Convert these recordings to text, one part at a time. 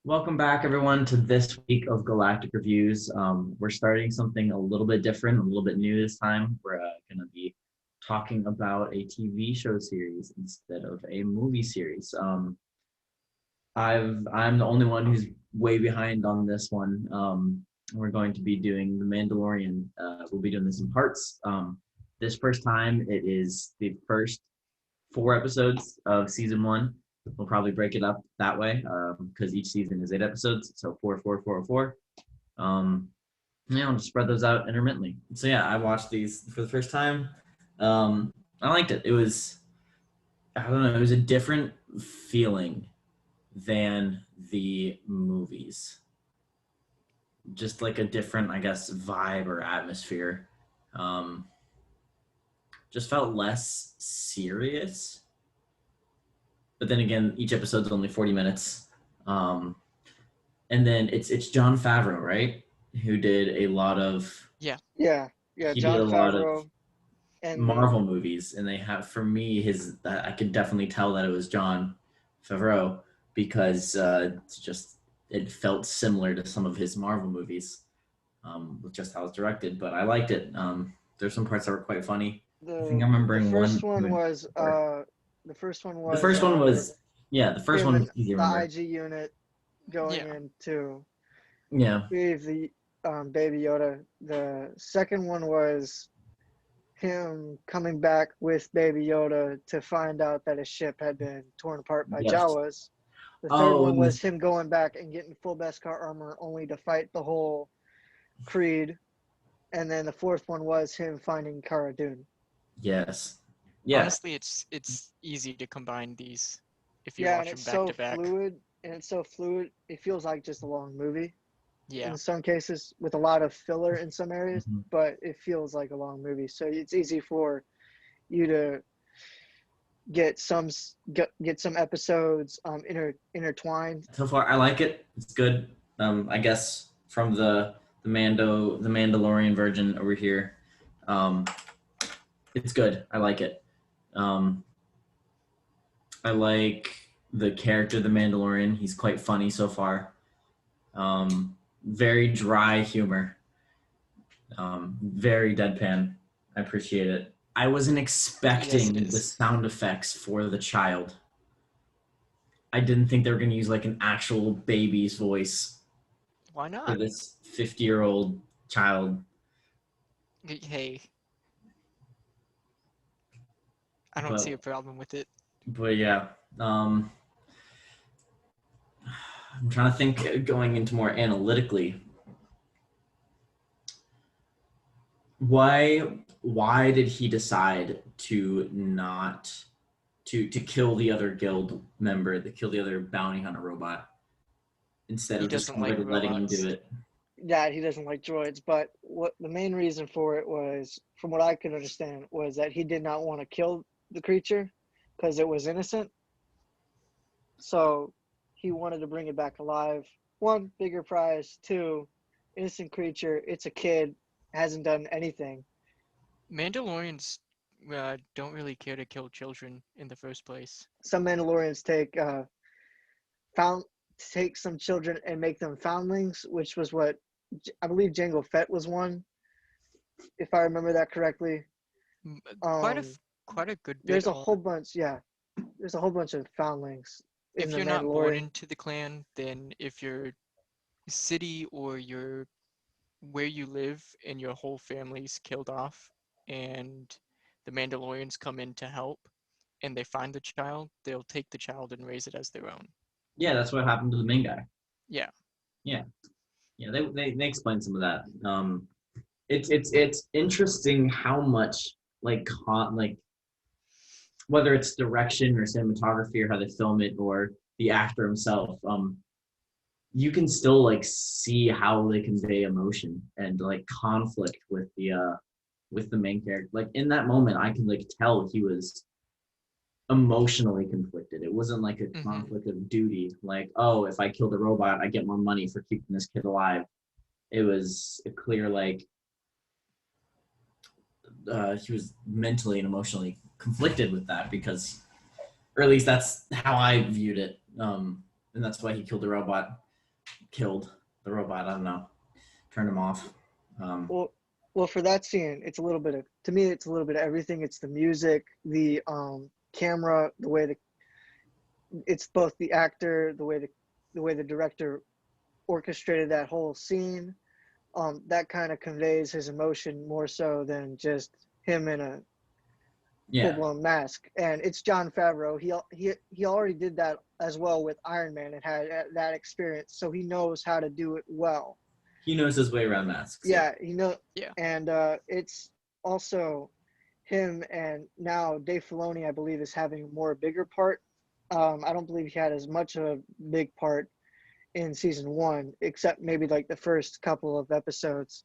Welcome back, everyone, to this week of Galactic Reviews. We're starting something a little bit different, a little bit new this time. We're going to be talking about a TV show series instead of a movie series. I'm the only one who's way behind on this one. We're going to be doing The Mandalorian. We'll be doing this in parts. This first time, it is the first 4 episodes of season one. We'll probably break it up that way because each season is 8 episodes, so four, four, four, four. Yeah, I'll just spread those out intermittently. So yeah, I watched these for the first time. I liked it. I don't know, it was a different feeling than the movies. Just like a different, I guess, vibe or atmosphere. Um, just felt less serious. But then again, each episode's only 40 minutes. Um, and then it's Jon Favreau, right? Who did a lot of Yeah, Yeah, he did John a lot of Favreau, and Marvel movies, and they have for me his I could definitely tell that it was Jon Favreau because it's just it felt similar to some of his Marvel movies with just how it's directed. But I liked it. There's some parts that were quite funny. I think the I'm the remembering one. first one was the first one The was first one was yeah. The first him one and was easy to the remember. IG unit going yeah. in to Yeah. save the Baby Yoda. The second one was him coming back with Baby Yoda to find out that his ship had been torn apart by Yes. Jawas. The third Oh, one and was this, him going back and getting full Beskar armor only to fight the whole Creed. And then the fourth one was him finding Cara Dune. yes. Yeah. Honestly, it's easy to combine these if you Yeah, watch them back to back. and it's so fluid. It feels like just a long movie Yeah, in some cases, with a lot of filler in some areas, Mhm. but it feels like a long movie. So it's easy for you to get some episodes intertwined. So far, I like it. It's good. I guess from the Mandalorian version over here, um, it's good. I like it. Um, I like the character, the Mandalorian. He's quite funny so far. Very dry humor. Very deadpan. I appreciate it. I wasn't yes, it expecting the is. sound effects for the child. I didn't think they were going to use like an actual baby's voice Why for not? this 50-year-old child. Hey, I don't see But a problem with it. but yeah, um, I'm trying to think going into more analytically. Why did he decide to not to kill the other guild member, to kill the other bounty hunter robot instead He of just doesn't kind of like like letting him do robots. it? Yeah, he doesn't like droids, but what the main reason for it was, from what I could understand, was that he did not want to kill the creature because it was innocent. So he wanted to bring it back alive. One, bigger prize. Two, innocent creature. It's a kid, hasn't done anything. Mandalorians don't really care to kill children in the first place. Some Mandalorians found take some children and make them foundlings, which was what I believe Jango Fett was one, if I remember that correctly. Quite a Um, quite a good bit there's a on. whole bunch, yeah. There's a whole bunch of foundlings in If the you're not born Mandalorian. into the clan, then if your city or your where you live and your whole family's killed off, and the Mandalorians come in to help, and they find the child, they'll take the child and raise it as their own. Yeah, that's what happened to the main guy. Yeah, Yeah, yeah, they explained some of that. It's interesting how much like whether it's direction or cinematography or how they film it or the actor himself, you can still like see how they convey emotion and like conflict with the main character. Like in that moment, I can like tell he was emotionally conflicted. It wasn't like a hmm conflict of duty, like, oh, if I kill the robot, I get more money for keeping this kid alive. It was a clear like he was mentally and emotionally conflicted with that because, or at least that's how I viewed it, and that's why he killed the robot. killed the robot. I don't know, turned him off. Well, for that scene, it's a little bit of, to me, it's a little bit of everything. It's the music, the camera, the way it's both the actor, the way the director orchestrated that whole scene. That kind of conveys his emotion more so than just him in a Yeah, full-blown mask. And it's Jon Favreau. He already did that as well with Iron Man and had that experience, so he knows how to do it well. he knows his way around masks. Yeah, you know. Yeah. And it's also him, and now Dave Filoni, I believe, is having a bigger part. I don't believe he had as much of a big part in season 1, except maybe like the first couple of episodes.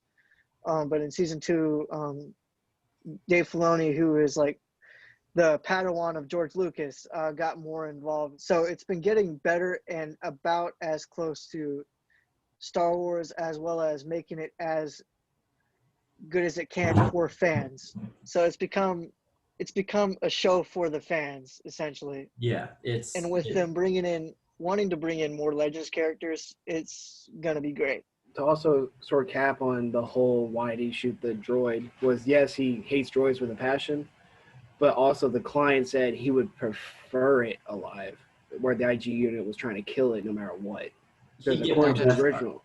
But in season 2, Dave Filoni, who is like the Padawan of George Lucas, got more involved. So it's been getting better and about as close to Star Wars, as well as making it as good as it can for fans. So it's become a show for the fans, essentially. Yeah, And with them wanting to bring in more Legends characters, it's gonna be great. To also sort of cap on the whole why did he shoot the droid was, yes, he hates droids with a passion, but also the client said he would prefer it alive, where the IG unit was trying to kill it no matter what. Because according to the original,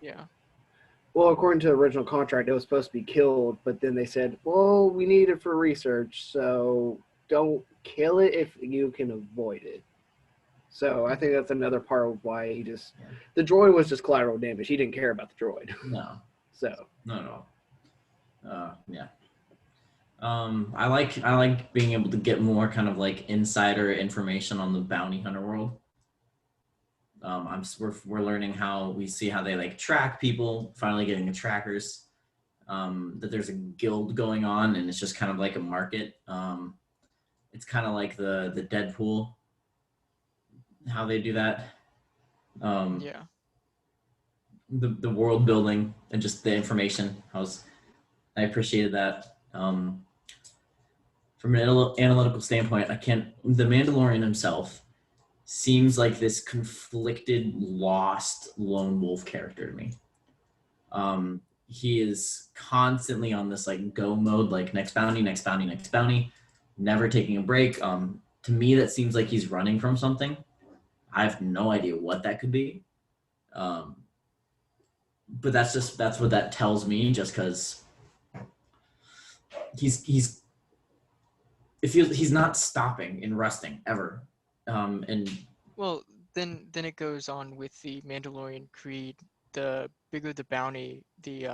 according to the original contract, it was supposed to be killed, but then they said, well, we need it for research, so don't kill it if you can avoid it. So I think that's another part of why the droid was just collateral damage. He didn't care about the droid. No. So. No. Yeah. I like being able to get more kind of like insider information on the bounty hunter world. We're learning how they like track people, finally getting the trackers, that there's a guild going on, and it's just kind of like a market. It's kind of like the Deadpool, how they do that. The world building and just the information. I appreciated that. From an analytical standpoint, the Mandalorian himself seems like this conflicted, lost lone wolf character to me. He is constantly on this like go mode, like next bounty, never taking a break. To me, that seems like he's running from something. I have no idea what that could be. But that's what that tells me, just because he's not stopping and resting ever. And well, then it goes on with the Mandalorian creed. The bigger the bounty, the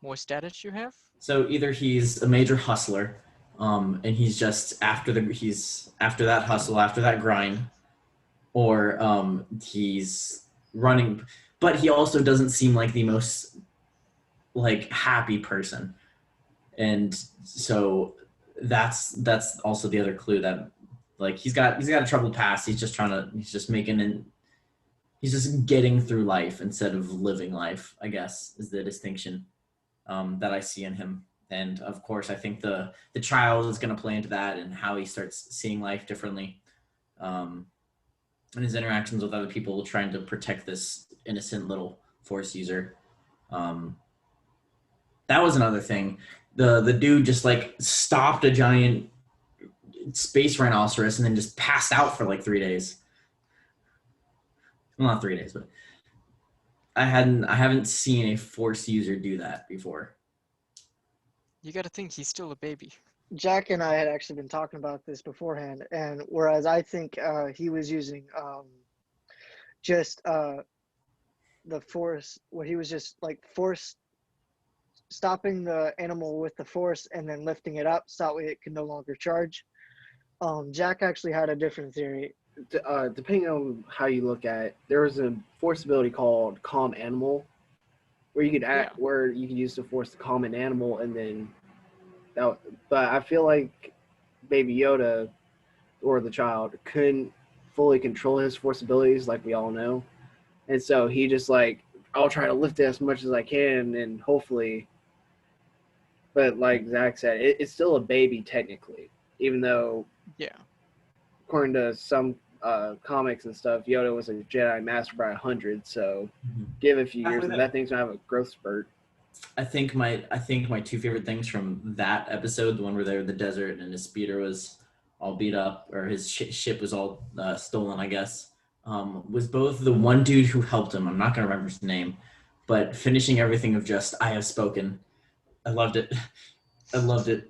more status you have. So either he's a major hustler, and he's just after that hustle, after that grind, or he's running, but he also doesn't seem like the most like happy person, and so that's also the other clue that like he's got a troubled past. He's just getting through life instead of living life, I guess, is the distinction that I see in him. And of course, I think the child is going to play into that, and how he starts seeing life differently, and his interactions with other people trying to protect this innocent little Force user. That was another thing. The dude just like stopped a giant space rhinoceros and then just passed out for like 3 days. Well, not 3 days, but I haven't seen a Force user do that before. You got to think he's still a baby. Jack and I had actually been talking about this beforehand, and whereas I think he was using just the Force, where he was just like Force stopping the animal with the Force and then lifting it up so that way it can no longer charge. Jack actually had a different theory. Depending on how you look at it, there was a Force ability called Calm Animal, where you could use the Force to calm an animal, and then but I feel like Baby Yoda, or the child, couldn't fully control his Force abilities, like we all know, and so he just like, I'll try to lift it as much as I can, and hopefully. But like Zach said, it's still a baby technically, even though, according to some comics and stuff, Yoda was a Jedi Master by 100. So Mhm. give it a few years, After and that- that thing's gonna have a growth spurt. I think my two favorite things from that episode, the one where they were in the desert and his speeder was all beat up, or his ship was all stolen, I guess, was both the one dude who helped him. I'm not gonna remember his name, but finishing everything of just "I have spoken." I loved it. I loved it.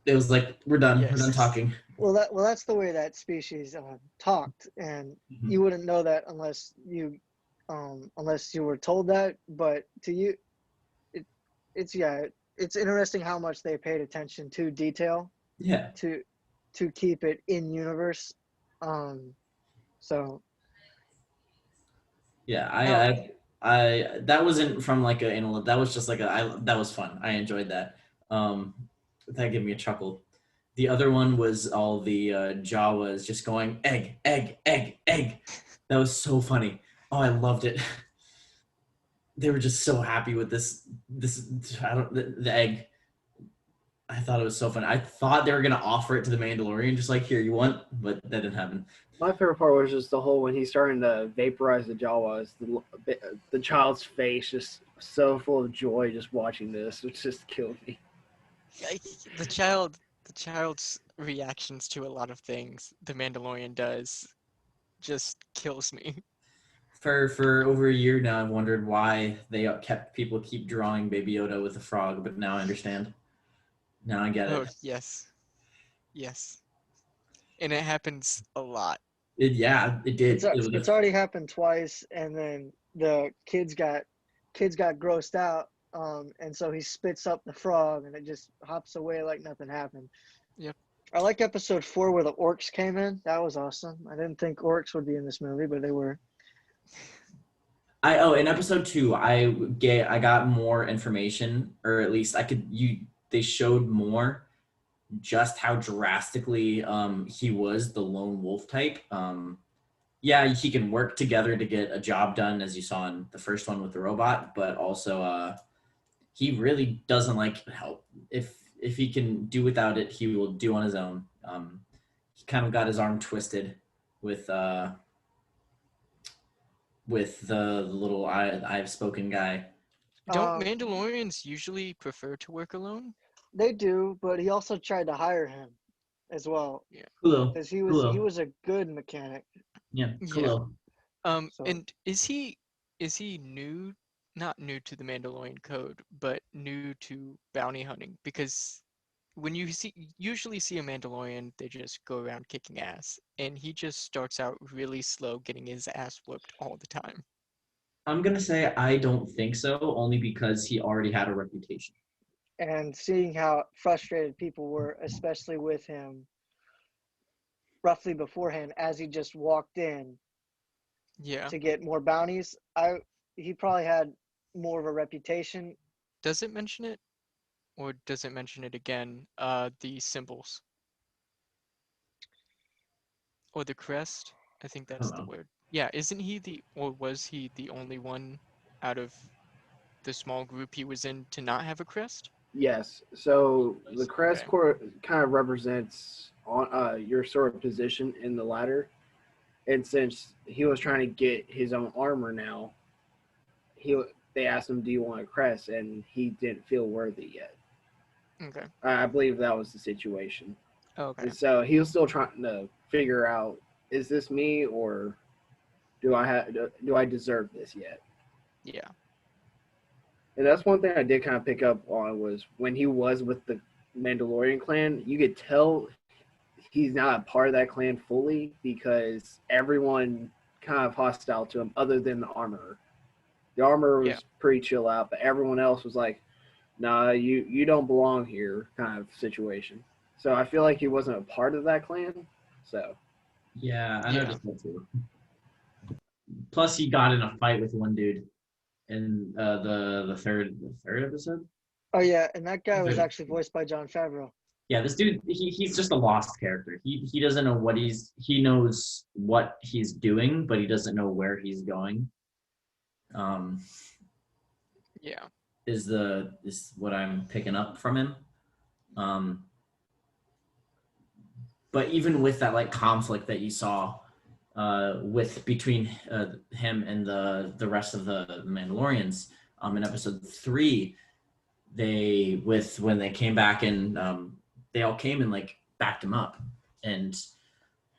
It was like we're done. We're done Yes. talking. Well, that's the way that species talked, and Mhm. you wouldn't know that unless you were told that. But to you, it's interesting how much they paid attention to detail Yeah. to keep it in universe. So Yeah, Now, I that wasn't from like a analyst. That was just like that was fun. I enjoyed that. That gave me a chuckle. The other one was all the Jawas just going egg, egg, egg, egg. That was so funny. Oh, I loved it. They were just so happy with this. The egg. I thought it was so funny. I thought they were gonna offer it to the Mandalorian, just like here you want, but that didn't happen. My favorite part was just the whole when he's starting to vaporize the Jawas, the child's face just so full of joy just watching this, which just killed me. the child's reactions to a lot of things the Mandalorian does just kills me. For over a year now, I've wondered why they people keep drawing Baby Yoda with a frog, but now I understand. Now I get Oh, it. yes. Yes. And it happens a lot. Yeah, it did. it's already happened twice, and then the kids got grossed out, and so he spits up the frog, and it just hops away like nothing happened. Yep. I like episode 4 where the orcs came in. That was awesome. I didn't think orcs would be in this movie, but they were. In episode 2, I got more information, or at least they showed more just how drastically he was the lone wolf type. Yeah, he can work together to get a job done, as you saw in the first one with the robot, but also he really doesn't like help. If he can do without it, he will do on his own. He kind of got his arm twisted with the little I've spoken guy. Don't Um, Mandalorians usually prefer to work alone? They do, but he also tried to hire him as well Kulo. because he Kulo. was a good mechanic. Yeah, Yeah. Kulo. So And is he new, not new to the Mandalorian code, but new to bounty hunting? Because when you usually see a Mandalorian, they just go around kicking ass, and he just starts out really slow, getting his ass whooped all the time. I'm gonna say I don't think so, only because he already had a reputation. and seeing how frustrated people were, especially with him roughly beforehand as he just walked in Yeah. to get more bounties, he probably had more of a reputation. Does it mention it? Or does it mention it again? The symbols. Or the crest? I think I don't that's the know. word. Yeah, isn't he or was he the only one out of the small group he was in to not have a crest? Yes. So the crest Okay. core kind of represents on your sort of position in the ladder, and since he was trying to get his own armor now, they asked him, "Do you want a crest?" And he didn't feel worthy yet. Okay. I believe that was the situation. Okay. And so he was still trying to figure out: is this me, or do I deserve this yet? Yeah. And that's one thing I did kind of pick up on was when he was with the Mandalorian clan, you could tell he's not a part of that clan fully because everyone kind of hostile to him other than the armorer. The armorer was Yeah. pretty chill out, but everyone else was like, nah, you don't belong here kind of situation. So I feel like he wasn't a part of that clan. So Yeah, I Yeah. noticed that too. Plus, he got in a fight with one dude in the third episode. Oh yeah, and that guy was Okay. actually voiced by Jon Favreau. Yeah, this dude, he's just a lost character. He doesn't know he knows what he's doing, but he doesn't know where he's going. Yeah. Is what I'm picking up from him. But even with that like conflict that you saw, with between him and the rest of the Mandalorians. In episode 3, when they came back and they all came and like backed him up and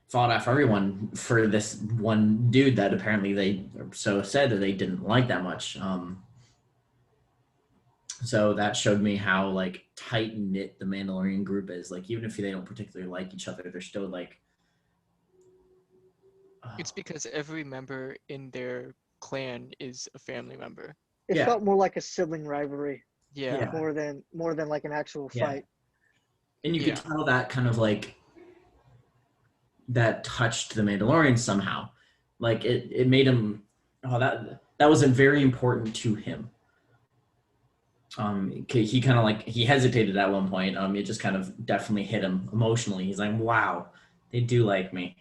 fought off everyone for this one dude that apparently they so said that they didn't like that much. So that showed me how like tight knit the Mandalorian group is. Like even if they don't particularly like each other, they're still like. It's because every member in their clan is a family member. It Yeah. felt more like a sibling rivalry Yeah. more than like an actual Yeah. fight. And you Yeah. could tell that kind of like that touched the Mandalorian somehow. Like it made him that wasn't very important to him. He kind of like he hesitated at one point. It just kind of definitely hit him emotionally. He's like, wow, they do like me.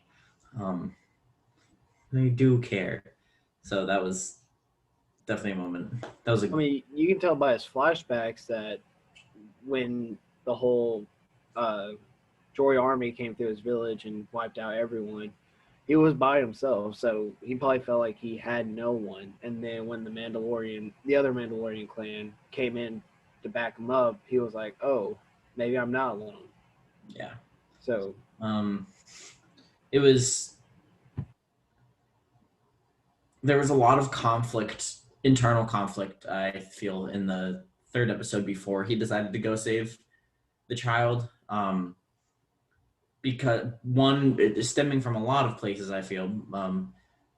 They do care. So that was definitely a moment. That was I mean, you can tell by his flashbacks that when the whole Droid army came through his village and wiped out everyone, he was by himself. So he probably felt like he had no one. And then when the other Mandalorian clan came in to back him up, he was like, oh, maybe I'm not alone. yeah. So It was. There was a lot of conflict, internal conflict, I feel, in the 3rd episode before he decided to go save the child. Because one, it is stemming from a lot of places, I feel.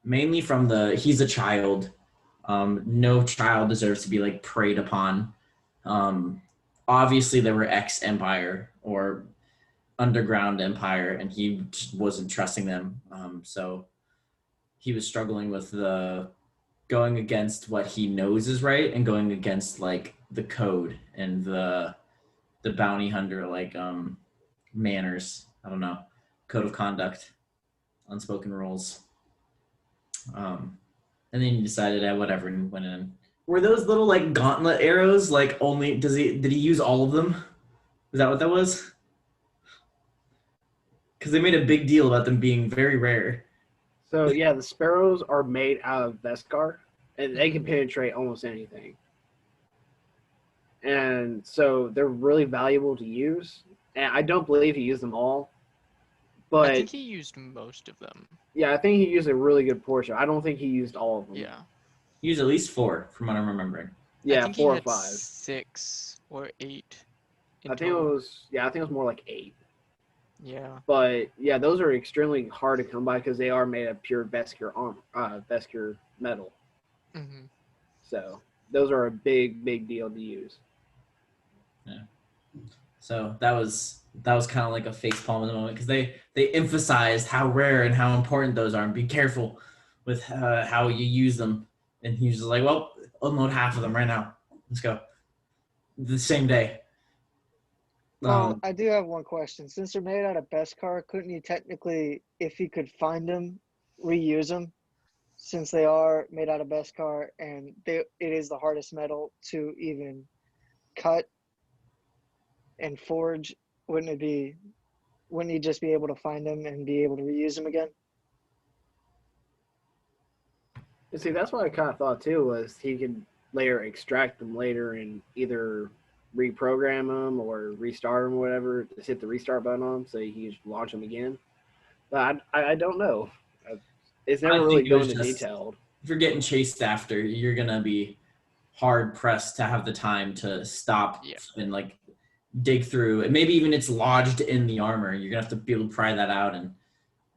Mainly from he's a child. No child deserves to be like preyed upon. Obviously, there were ex-Empire or underground Empire, and he just wasn't trusting them. So he was struggling with going against what he knows is right and going against like the code and the bounty hunter like manners. I don't know, code of conduct, unspoken rules. And then he decided whatever and went in. Were those little like gauntlet arrows like only did he use all of them? Is that what that was? Because they made a big deal about them being very rare. So yeah, the sparrows are made out of Beskar, and they can penetrate almost anything. And so they're really valuable to use. And I don't believe he used them all, but I think he used most of them. yeah, I think he used a really good portion. I don't think he used all of them. Yeah. He used at least 4, from what I'm remembering. Yeah, I think 4 he or had 5. 6 or 8. I think it was more like 8. Yeah. But yeah, those are extremely hard to come by because they are made of pure Beskar Beskar metal. Mm-hmm. So those are a big deal to use. Yeah. So that was kind of like a facepalm in the moment because they emphasized how rare and how important those are and be careful with how you use them. And he was just like, well, unload half of them right now. Let's go. The same day. I do have one question. Since they're made out of Beskar, couldn't you technically, if he could find them, reuse them? Since they are made out of Beskar and it is the hardest metal to even cut and forge, wouldn't you just be able to find them and be able to reuse them again? And see, that's what I kind of thought too, was he could later extract them later and either reprogram them or restart them or whatever, just hit the restart button on them so he can just launch them again. But I don't know. It's never really going into detailed. If you're getting chased after, you're going to be hard pressed to have the time to stop and like dig through. And maybe even it's lodged in the armor. You're going to have to be able to pry that out, and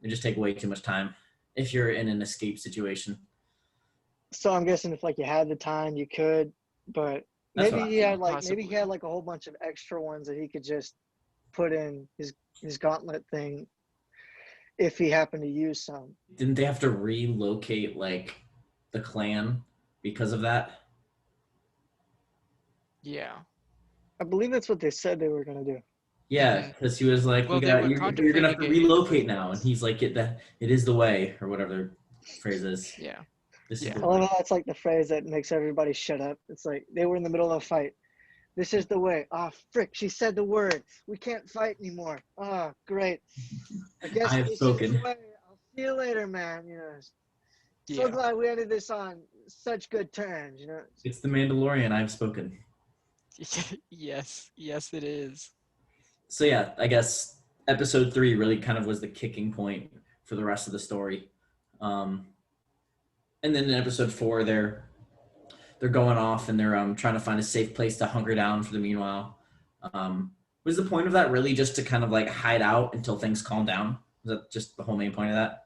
it just take way too much time if you're in an escape situation. So I'm guessing if like you had the time, you could, but maybe he had like a whole bunch of extra ones that he could just put in his gauntlet thing if he happened to use some. Didn't they have to relocate like the clan because of that? Yeah. I believe that's what they said they were gonna do. Yeah, because he was like, Well, you're gonna have to relocate now, and place. he's like, it is the way, or whatever the phrase is. Yeah. This Yeah. is I the love way. how that's like the phrase that makes everybody shut up. It's like they were in the middle of a fight. This is the way. Ah, frick, she said the word. We can't fight anymore. Ah, great. I guess I have this spoken. is the way. I'll see See you later, man. You know, so Yeah. glad we ended this on such good terms. You know, It's the Mandalorian. I've spoken. Yes, yes, it is. So yeah, I guess episode 3 really kind of was the kicking point for the rest of the story. Um, and then in episode 4, they're going off and they're trying to find a safe place to hunker down for the meanwhile. Was the point of that really just to kind of like hide out until things calm down? Was that just the whole main point of that?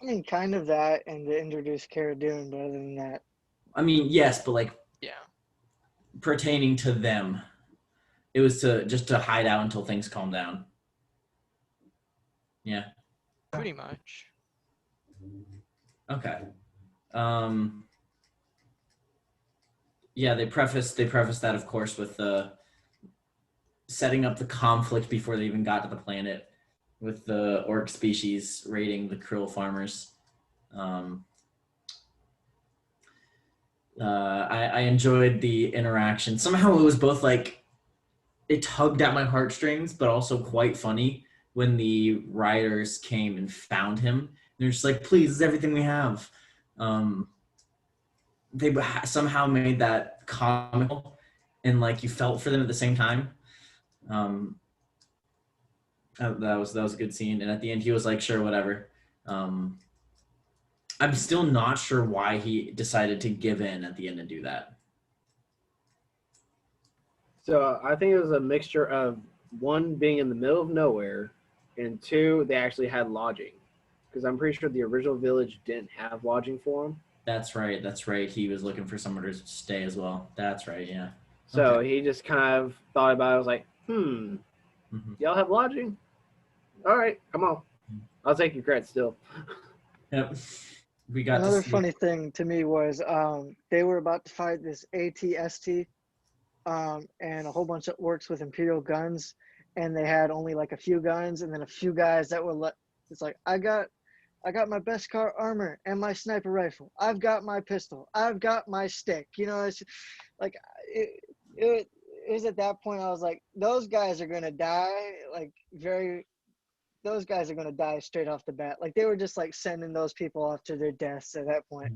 I mean, kind of that, and to introduce Cara Dune. But other than that, I mean, yes, but like Yeah. pertaining to them, it was to hide out until things calm down. Yeah. Pretty much. Okay. Yeah, they preface that, of course, with setting up the conflict before they even got to the planet, with the orc species raiding the krill farmers. I enjoyed the interaction. Somehow it was both like it tugged at my heartstrings, but also quite funny when the riders came and found him. They're just like, "Please, this is everything we have." They somehow made that comical, and like you felt for them at the same time. That was a good scene. And at the end, he was like, "Sure, whatever." I'm still not sure why he decided to give in at the end and do that. So I think it was a mixture of one being in the middle of nowhere, and two they actually had lodging, because I'm pretty sure the original village didn't have lodging for him. That's right. That's right. He was looking for somewhere to stay as well. That's right. Yeah. So Okay. he just kind of thought about it. I was like, Mhm. y'all have lodging? All right, come on. I'll take your credit still. Yep. We got another to see. funny thing to me was they were about to fight this ATST, and a whole bunch of orcs with Imperial guns, and they had only like a few guns, and then a few guys that were it's like I got my best car armor and my sniper rifle. I've got my pistol. I've got my stick. You know, it's like it was at that point I was like, those guys are gonna die. Like those guys are gonna die straight off the bat. Like they were just like sending those people off to their deaths at that point.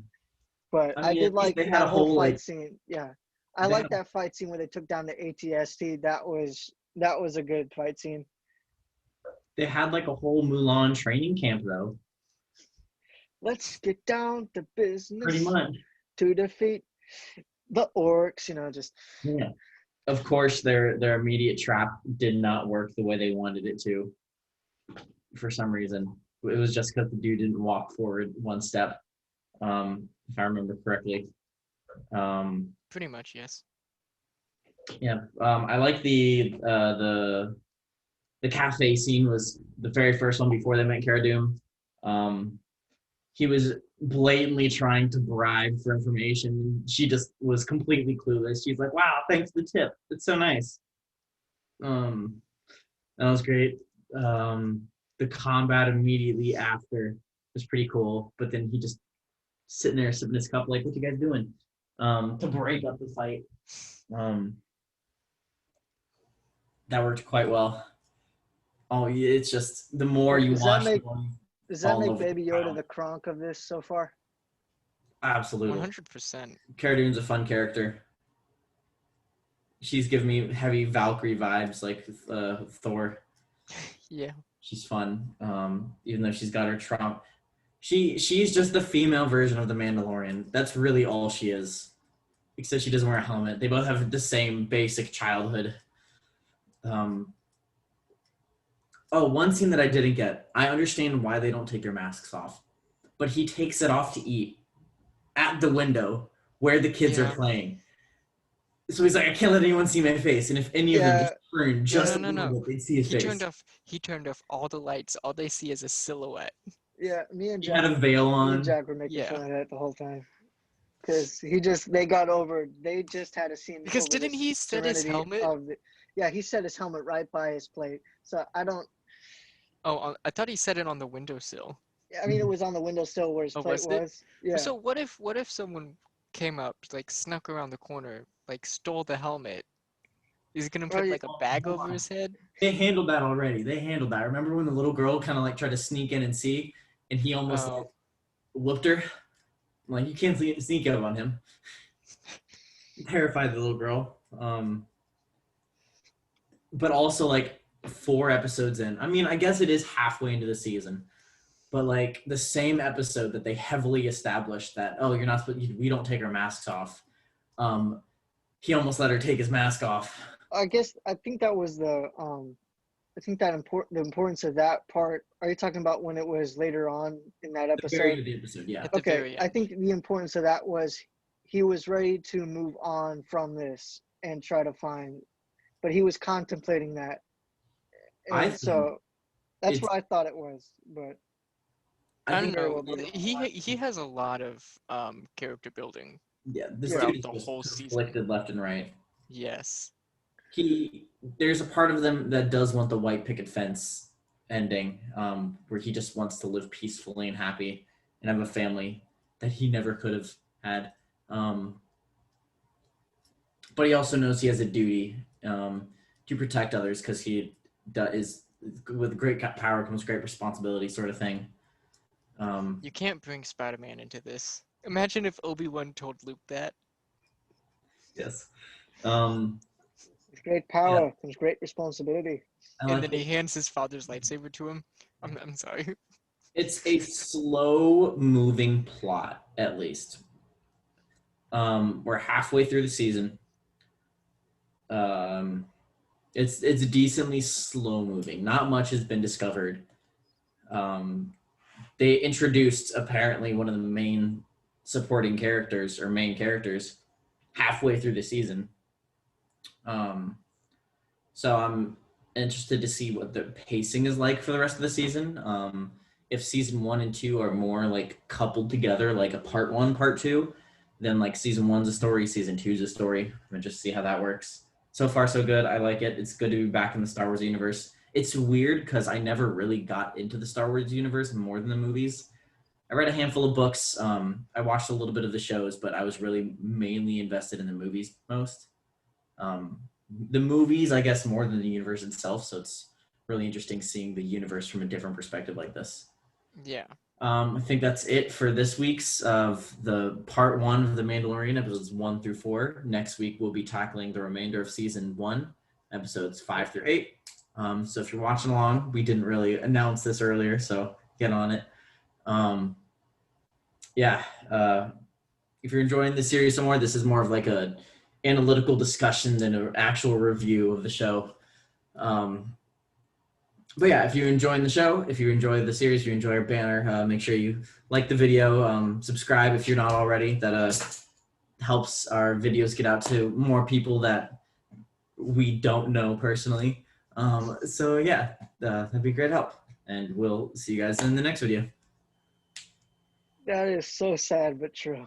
But I I mean, did at least like they had that a whole whole fight like scene. Yeah, I they like had, that fight scene where they took down the ATST. That was a good fight scene. they had like a whole Mulan training camp though. Let's get down to business. Pretty much. To defeat the orcs. You know, just Yeah. Of course, their immediate trap did not work the way they wanted it to. For some reason, it was just because the dude didn't walk forward one step. If I remember correctly. Pretty much, yes. Yeah. I like the cafe scene was the very first one before they met Cara Dune. He was blatantly trying to bribe for information. She just was completely clueless. She's like, "Wow, thanks for the tip. It's so nice." Um, that was great. The combat immediately after was pretty cool. But then he just sitting there sipping his cup, like, "What you guys doing?" To break up the fight. That worked quite well. Oh, yeah, it's just the more you does that watch, the make more you does that fall in make love with Baby the Yoda child. the Kronk of this so far? Absolutely. 100%. Cara Dune's a fun character. She's giving me heavy Valkyrie vibes, like Thor. Yeah. She's fun, even though she's got her Trump. She's just the female version of the Mandalorian. That's really all she is, except she doesn't wear a helmet. They both have the same basic childhood. One scene that I didn't get. I understand why they don't take their masks off, but he takes it off to eat at the window where the kids are Yeah. playing. So he's like, "I can't let anyone see my face," and if any of them Yeah. just turned just No. a little bit, they'd see his face. He turned off all the lights. All they see is a silhouette. Yeah, me and He had a Jack veil on. were making Yeah. fun of that the whole time. Because they just had a scene Because over didn't the he set his serenity helmet? of the, yeah, he set his helmet right by his plate. So I don't, Oh, I thought he set it on the windowsill. I mean, it was on the windowsill where his Oh, plate was it? was. Yeah. So what if someone came up, like snuck around the corner, like stole the helmet, Is he gonna Oh, put yeah. like a bag Hold over on. his head? They handled that already. They handled that. Remember when the little girl kind of like tried to sneak in and see, and he almost like Oh, whooped her? Like you can't sneak up on him. Terrified the little girl. But also like 4 episodes in. I mean, I guess it is halfway into the season, but like the same episode that they heavily established that you're not we don't take our masks off. He almost let her take his mask off. I guess I think that was I think that the importance of that part. Are you talking about when it was later on in that The very episode? end of the episode, yeah. at the Okay, very I end. think the importance of that was he was ready to move on from this and try to find, but he was contemplating that, I and think so that's it's what I thought it was. But I I could don't think very know. well be wrong. He has a lot of character building this Yeah. dude throughout is the just whole season. conflicted left and right. Yes. There's a part of them that does want the white picket fence ending, where he just wants to live peacefully and happy and have a family that he never could have had. But he also knows he has a duty to protect others because is with great power comes great responsibility, sort of thing. You can't bring Spider-Man into this. Imagine if Obi-Wan told Luke that. Yes. With great power comes great responsibility. I And like then that. he hands his father's lightsaber to him. I'm sorry. It's a slow moving plot, at least. We're halfway through the season. It's decently slow moving. Not much has been discovered. They introduced apparently one of the main supporting characters or main characters halfway through the season. So I'm interested to see what the pacing is like for the rest of the season. If season 1 and 2 are more like coupled together, like a part 1, part 2, then like season 1's a story, season 2's a story, and just see how that works. So far, so good. I like it. It's good to be back in the Star Wars universe. It's weird because I never really got into the Star Wars universe more than the movies. I read a handful of books. I watched a little bit of the shows, but I was really mainly invested in the movies most. Um, the movies, I guess, more than the universe itself. So it's really interesting seeing the universe from a different perspective like this. Yeah. I think that's it for this week's of the part 1 of The Mandalorian, episodes 1 through 4. Next week, we'll be tackling the remainder of season 1, episodes 5 through 8. So if you're watching along, we didn't really announce this earlier, so get on it. If you're enjoying the series some more, this is more of like a analytical discussion than an actual review of the show. But yeah, if you're enjoying the show, if you enjoy the series, if you enjoy our banner, make sure you like the video, subscribe if you're not already. That helps our videos get out to more people that we don't know personally. So yeah, that'd be great help. And we'll see you guys in the next video. That is so sad but true.